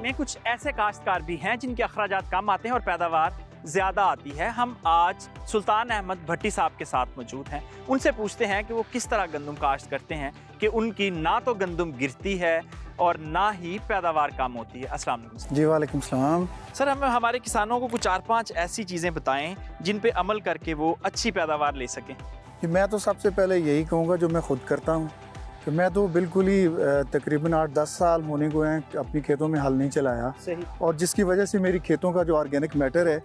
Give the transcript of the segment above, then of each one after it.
में कुछ ऐसे काश्तकार भी हैं जिनके अखराजात कम आते हैं और पैदावार ज़्यादा आती है। हम आज सुल्तान अहमद भट्टी साहब के साथ मौजूद हैं। उनसे पूछते हैं कि वो किस तरह गंदम काश्त करते हैं कि उनकी ना तो गंदम गिरती है और ना ही पैदावार कम होती है। अस्सलाम वालेकुम। जी वालेकुम सलाम। सर, हम हमारे किसानों को कुछ 4-5 ऐसी चीज़ें बताएं जिन पे अमल करके वो अच्छी पैदावार ले सकें। कि मैं तो सबसे पहले यही कहूँगा जो मैं ख़ुद करता हूँ कि मैं तो बिल्कुल ही तकरीबन 8-10 साल होने को हैं अपनी खेतों में हल नहीं चलाया। सही। और जिसकी वजह से मेरी खेतों का जो ऑर्गेनिक मैटर है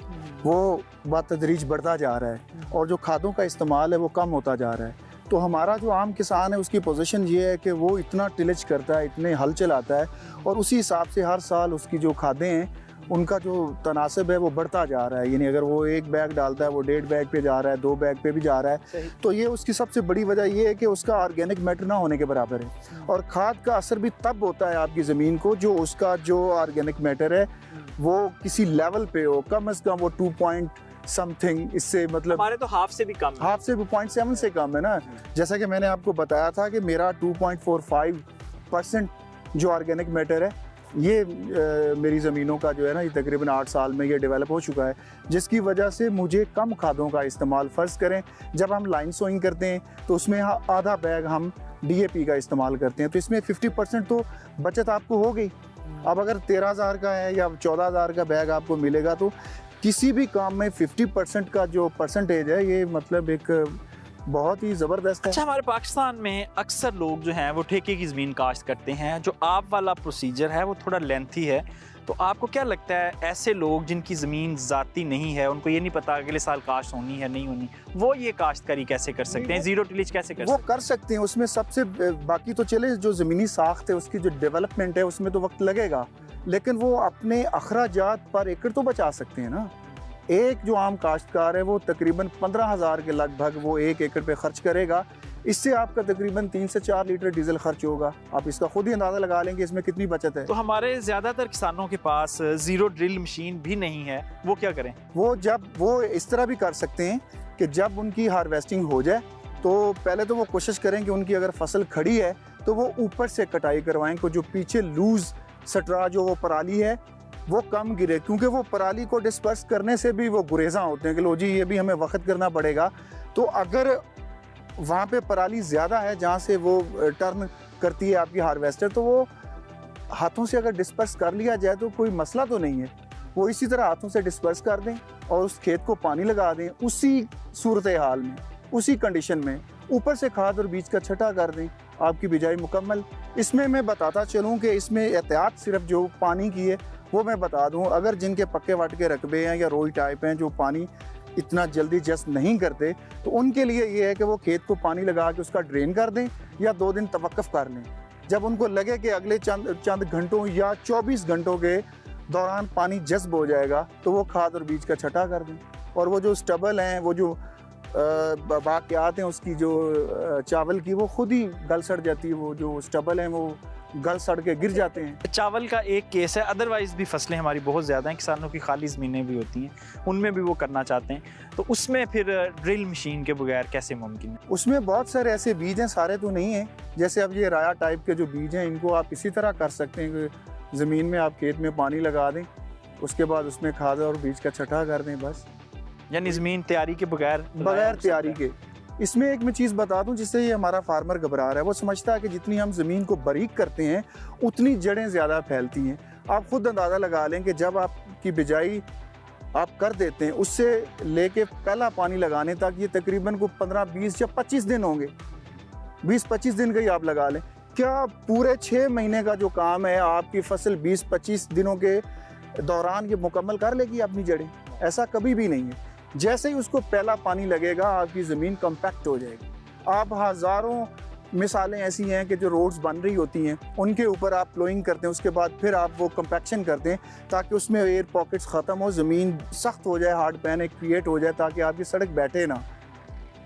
वो बतदरीज बढ़ता जा रहा है और जो खादों का इस्तेमाल है वो कम होता जा रहा है। तो हमारा जो आम किसान है उसकी पोजीशन ये है कि वो इतना टिलेज करता है, इतने हल चलाता है और उसी हिसाब से हर साल उसकी जो खादें हैं उनका जो तनासब है वो बढ़ता जा रहा है। यानी अगर वो 1 बैग डालता है वो 1.5 बैग पे जा रहा है, 2 बैग पे भी जा रहा है। तो ये उसकी सबसे बड़ी वजह ये है कि उसका ऑर्गेनिक मैटर ना होने के बराबर है। और खाद का असर भी तब होता है आपकी ज़मीन को जो उसका जो ऑर्गेनिक मैटर है वो किसी लेवल पे हो, कम अज़ कम वो 2 पॉइंट समथिंग, इससे मतलब हमारे तो हाफ से भी कम है। हाफ से 0.7 से कम है ना। जैसा कि मैंने आपको बताया था कि मेरा 2.45% जो ऑर्गेनिक मैटर है ये मेरी ज़मीनों का जो है ना ये तकरीबन 8 साल में ये डेवलप हो चुका है, जिसकी वजह से मुझे कम खादों का इस्तेमाल, फ़र्ज़ करें जब हम लाइन सोइंग करते हैं तो उसमें आधा बैग हम DAP का इस्तेमाल करते हैं तो इसमें 50% तो बचत आपको हो गई। अब अगर 13,000 का है या 14,000 का बैग आपको मिलेगा तो किसी भी काम में 50% का जो परसेंटेज है ये मतलब एक बहुत ही ज़बरदस्त है। अच्छा, हमारे पाकिस्तान में अक्सर लोग जो हैं वो ठेके की ज़मीन काश्त करते हैं। जो आप वाला प्रोसीजर है वो थोड़ा लेंथी है, तो आपको क्या लगता है ऐसे लोग जिनकी ज़मीन ज़ाती नहीं है, उनको ये नहीं पता अगले साल काश्त होनी है नहीं होनी, वो ये काश्तकारी कैसे कर सकते हैं, ज़ीरो टिलेज कैसे कर सकते हैं? वो कर सकते हैं। उसमें सबसे बाकी तो चले जो ज़मीनी साख्त है उसकी जो डेवलपमेंट है उसमें तो वक्त लगेगा, लेकिन वो अपने अखराजात पर एकड़ तो बचा सकते हैं ना। एक जो आम काश्तकार है वो तकरीबन 15,000 के लगभग वो 1 एकड़ पे खर्च करेगा। इससे आपका तकरीबन 3 से 4 लीटर डीजल खर्च होगा। आप इसका खुद ही अंदाज़ा लगा लेंगे इसमें कितनी बचत है। तो हमारे ज़्यादातर किसानों के पास ज़ीरो ड्रिल मशीन भी नहीं है, वो क्या करें? वो इस तरह भी कर सकते हैं कि जब उनकी हार्वेस्टिंग हो जाए तो पहले तो वो कोशिश करें कि उनकी अगर फसल खड़ी है तो वो ऊपर से कटाई करवाएं को जो पीछे लूज सटरा जो वो पराली है वो कम गिरे, क्योंकि वो पराली को डिस्पर्स करने से भी वो गुरेज़ा होते हैं कि लो जी ये भी हमें वक्त करना पड़ेगा। तो अगर वहाँ पे पराली ज़्यादा है जहाँ से वो टर्न करती है आपकी हार्वेस्टर, तो वो हाथों से अगर डिस्पर्स कर लिया जाए तो कोई मसला तो नहीं है। वो इसी तरह हाथों से डिस्पर्स कर दें और उस खेत को पानी लगा दें, उसी सूरत हाल में, उसी कंडीशन में ऊपर से खाद और बीज का छटा कर दें, आपकी बिजाई मुकम्मल। इसमें मैं बताता चलूँ कि इसमें एहतियात सिर्फ जो पानी की है वो मैं बता दूं, अगर जिनके पक्के वाट के रकबे हैं या रोई टाइप हैं जो पानी इतना जल्दी जस्ट नहीं करते, तो उनके लिए ये है कि वो खेत को पानी लगा के उसका ड्रेन कर दें या 2 दिन तवक्कुफ़ कर लें। जब उनको लगे कि अगले चंद घंटों या 24 घंटों के दौरान पानी जज्ब हो जाएगा तो वो खाद और बीज का छटा कर दें। और वो जो स्टबल हैं, वो जो बाक़ियात हैं उसकी जो चावल की, वो खुद ही गल सड़ जाती है। वो जो स्टबल हैं वो गल सड़ के गिर जाते हैं। चावल का एक केस है, अदरवाइज भी फसलें हमारी बहुत ज़्यादा हैं, किसानों की खाली ज़मीनें भी होती हैं, उनमें भी वो करना चाहते हैं, तो उसमें फिर ड्रिल मशीन के बगैर कैसे मुमकिन है? उसमें बहुत सारे ऐसे बीज हैं, सारे तो नहीं हैं। जैसे अब ये राया टाइप के जो बीज हैं इनको आप इसी तरह कर सकते हैं कि ज़मीन में आप खेत में पानी लगा दें, उसके बाद उसमें खाद और बीज का छटा कर दें, बस। यानी ज़मीन तैयारी के बगैर तैयारी के। इसमें एक मैं चीज़ बता दूं जिससे ये हमारा फार्मर घबरा रहा है, वो समझता है कि जितनी हम ज़मीन को बारीक करते हैं उतनी जड़ें ज़्यादा फैलती हैं। आप खुद अंदाज़ा लगा लें कि जब आपकी बिजाई आप कर देते हैं उससे लेके पहला पानी लगाने तक ये तकरीबन को 15, 20 या 25 दिन होंगे। 20-25 दिन का ही आप लगा लें। क्या पूरे 6 महीने का जो काम है आपकी फसल 20-25 दिनों के दौरान ये मुकम्मल कर लेगी अपनी जड़ें? ऐसा कभी भी नहीं है। जैसे ही उसको पहला पानी लगेगा आपकी ज़मीन कम्पैक्ट हो जाएगी। आप हज़ारों मिसालें ऐसी हैं कि जो रोड्स बन रही होती हैं उनके ऊपर आप प्लोइंग करते हैं, उसके बाद फिर आप वो कम्पैक्शन करते हैं ताकि उसमें एयर पॉकेट्स ख़त्म हो, ज़मीन सख्त हो जाए, हार्ड पैन एक क्रिएट हो जाए ताकि आपकी सड़क बैठे ना।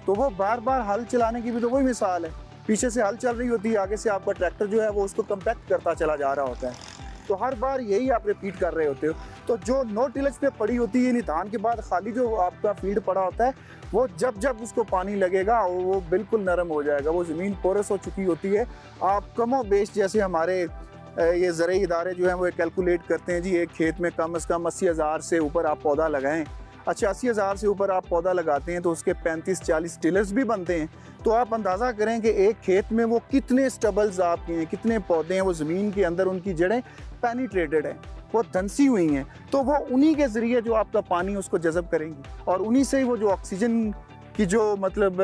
तो वो बार बार हल चलाने की भी तो वही मिसाल है। पीछे से हल चल रही होती है, आगे से आपका ट्रैक्टर जो है वो उसको कम्पैक्ट करता चला जा रहा होता है। तो हर बार यही आप रिपीट कर रहे होते हो। तो जो नो टिलेज पे पड़ी होती है निदान के बाद खाली जो आपका फील्ड पड़ा होता है वो जब जब उसको पानी लगेगा वो बिल्कुल नरम हो जाएगा, वो ज़मीन पोरस हो चुकी होती है। आप कमो बेश जैसे हमारे ये ज़राई इदारे जो हैं वो कैलकुलेट करते हैं जी, एक खेत में कम से कम 80,000 से ऊपर आप पौधा लगाएं। अच्छा, 80,000 से ऊपर आप पौधा लगाते हैं तो उसके 35-40 टिलर्स भी बनते हैं। तो आप अंदाज़ा करें कि एक खेत में वो कितने स्टबल्स आपके हैं, कितने पौधे हैं, वो ज़मीन के अंदर उनकी जड़ें पेनिट्रेटेड हैं, वो धंसी हुई हैं। तो वो उन्हीं के ज़रिए जो आपका पानी उसको जज़ब करेंगी और उन्हीं से ही वो जो ऑक्सीजन की जो मतलब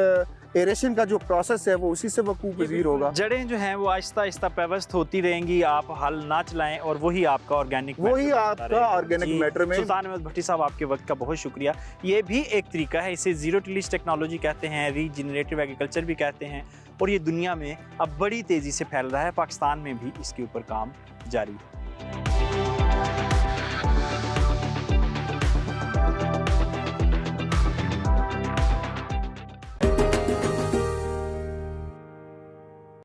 एरेशन का जो प्रोसेस है वो उसी से वकूफ़ पज़ीर होगा। जड़ें जो हैं वो आहिस्ता आहिस्ता पेवस्त होती रहेंगी, आप हल ना चलाएं और वही आपका ऑर्गेनिक मैटर में। सुल्तान अहमद भट्टी साहब, आपके वक्त का बहुत शुक्रिया। ये भी एक तरीका है, इसे ज़ीरो टिलेज टेक्नोलॉजी कहते हैं, रीजनरेटिव एग्रीकल्चर भी कहते हैं, और ये दुनिया में अब बड़ी तेज़ी से फैल रहा है। पाकिस्तान में भी इसके ऊपर काम जारी है।